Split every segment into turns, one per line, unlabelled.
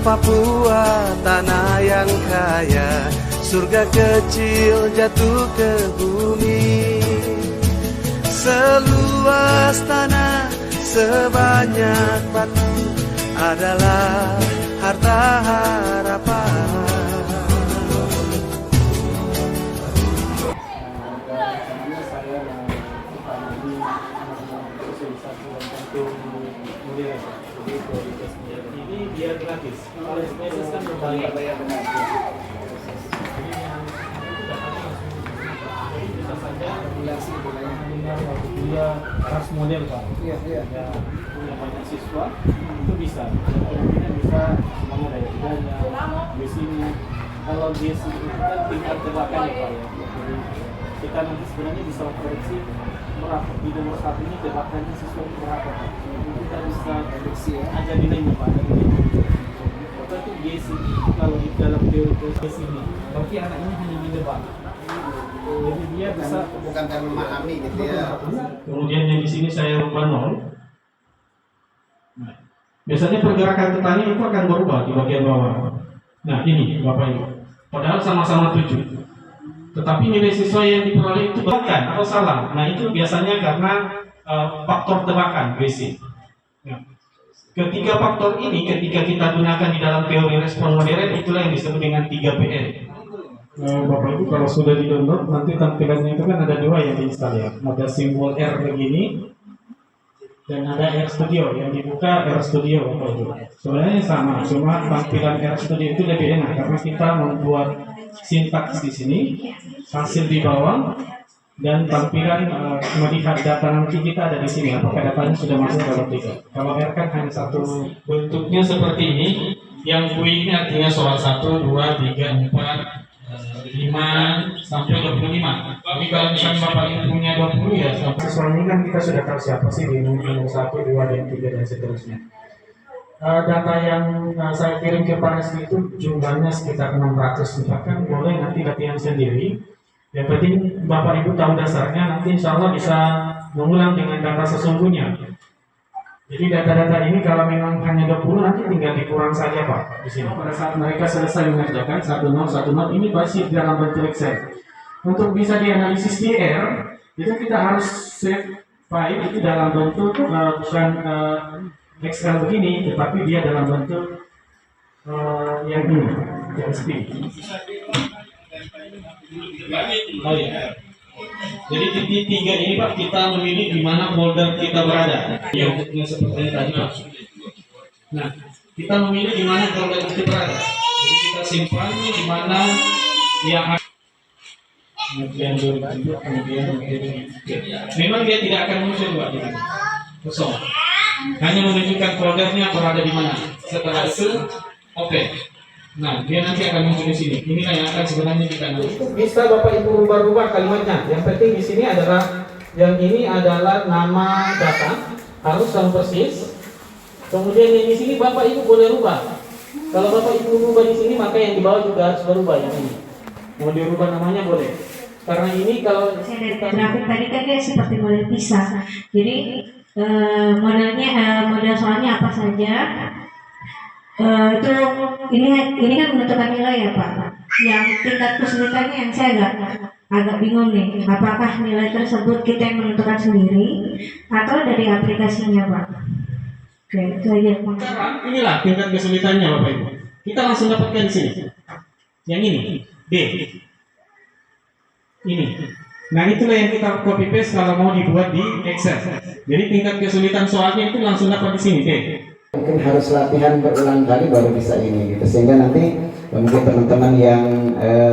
Papua, tanah yang kaya, surga kecil jatuh ke bumi. Seluas tanah, sebanyak batu adalah harta harapan.
Ini dia gratis. Kalau spesies kan berbayar benar. Bisa saja regulasi mendengar waktu dia ras model Pak. Iya. Ya, punya banyak siswa itu bisa. Kemungkinan bisa semuanya daya tidaknya di sini. Kalau di sini kan tingkat tebakan ya Pak ya. Jadi kita nanti sebenarnya bisa koreksi berapa di nomor 1 ini tebakannya siswa berapa Pak. Kita bisa prediksi ya. Aja nilainya Pak. Itu GSI kalau di dalam teori GSI ini, berarti anak ini hanya menebak. Jadi dia bisa
bukan karena memahami gitu ya.
Kemudian yang di sini saya rubah 0. Nah, biasanya pergerakan petani itu akan berubah di bagian bawah. Nah ini Bapak Ibu, padahal sama-sama 7. Tetapi nilai siswa yang diperoleh itu bukan atau salah. Nah itu biasanya karena faktor tebakan basic. Nah, ketiga faktor ini ketika kita gunakan di dalam teori respon modern, itulah yang disebut dengan 3PR. Bapak Ibu kalau sudah di-download nanti tampilannya itu kan ada 2 yang diinstal ya. Ada simbol R begini dan ada R Studio. Yang dibuka R Studio Bapak Ibu. Sebenarnya sama, cuma tampilan R Studio itu lebih enak karena kita membuat sintaks di sini, hasil di bawah, dan tampilan melihat data nanti kita ada di sini. Apakah datanya sudah masuk dalam tiga? Kalau R kan hanya satu. Bentuknya seperti ini. Yang UI ini artinya soal 1, 2, 3, 4, 5 sampai 25. Tapi kalau misalnya Bapak ini punya 20 ya. Soalnya kan kita sudah tahu siapa sih di nomor 1, 2, dan 3 dan seterusnya. Data yang saya kirim ke Pak Reski itu jumlahnya sekitar 600. Bahkan boleh nanti latihan sendiri. Yang penting Bapak Ibu tahu dasarnya, nanti insya Allah bisa mengulang dengan data sesungguhnya. Jadi data-data ini kalau memang hanya 20 nanti tinggal dikurang saja Pak di sini. Pada saat mereka selesai mengerjakan 1010 ini pasti dalam bentuk Excel. Untuk bisa dianalisis di R, itu kita harus save file itu dalam bentuk bukan Excel begini, tetapi dia dalam bentuk yang ini, JSP. Oh ya. Jadi titik 3 ini Pak, kita memilih di mana folder kita berada. Ya, bentuknya seperti tadi Pak. Nah, kita memilih di mana folder kita berada. Jadi kita simpan di mana yang kemudian memang dia tidak akan muncul Pak, kosong. Hanya menunjukkan foldernya berada di mana. Setelah itu, oke. Nah, dia nanti akan muncul di sini. Inilah yang akan sebenarnya kita nanti. Bisa Bapak Ibu rubah-rubah kalimatnya. Yang penting di sini adalah yang ini adalah nama data harus sama persis. Kemudian yang di sini Bapak Ibu boleh rubah. Kalau Bapak Ibu rubah di sini, maka yang di bawah juga harus berubah yang ini. Mau dirubah namanya boleh. Karena ini kalau
saya dari grafik tadi kan dia seperti model pisah. Jadi model soalnya apa saja. Itu ini kan menentukan nilai ya Pak. Yang tingkat kesulitannya yang saya agak bingung nih. Apakah nilai tersebut kita yang menentukan sendiri atau dari aplikasinya Pak? Oke, itu aja.
Sekarang inilah tingkat kesulitannya Bapak Ibu. Kita langsung dapatkan di sini. Yang ini D. Ini. Nah itulah yang kita copy paste kalau mau dibuat di Excel. Jadi tingkat kesulitan soalnya itu langsung dapat di sini D.
Mungkin harus latihan berulang kali baru bisa ini gitu, sehingga nanti mungkin teman-teman yang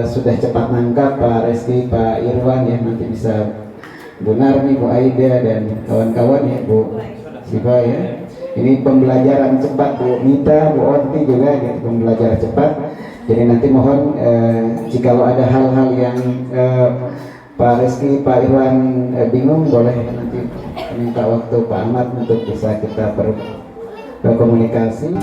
sudah cepat nangkap Pak Reski, Pak Irwan ya, nanti bisa Bu Narmi, Bu Aida dan kawan-kawan ya, Bu Siva ya. Ini pembelajaran cepat Bu Mita, Bu Oti juga gitu, pembelajaran cepat. Jadi nanti mohon jikalau ada hal-hal yang Pak Reski, Pak Irwan bingung, boleh nanti minta waktu Pak Ahmad untuk bisa kita berkomunikasi.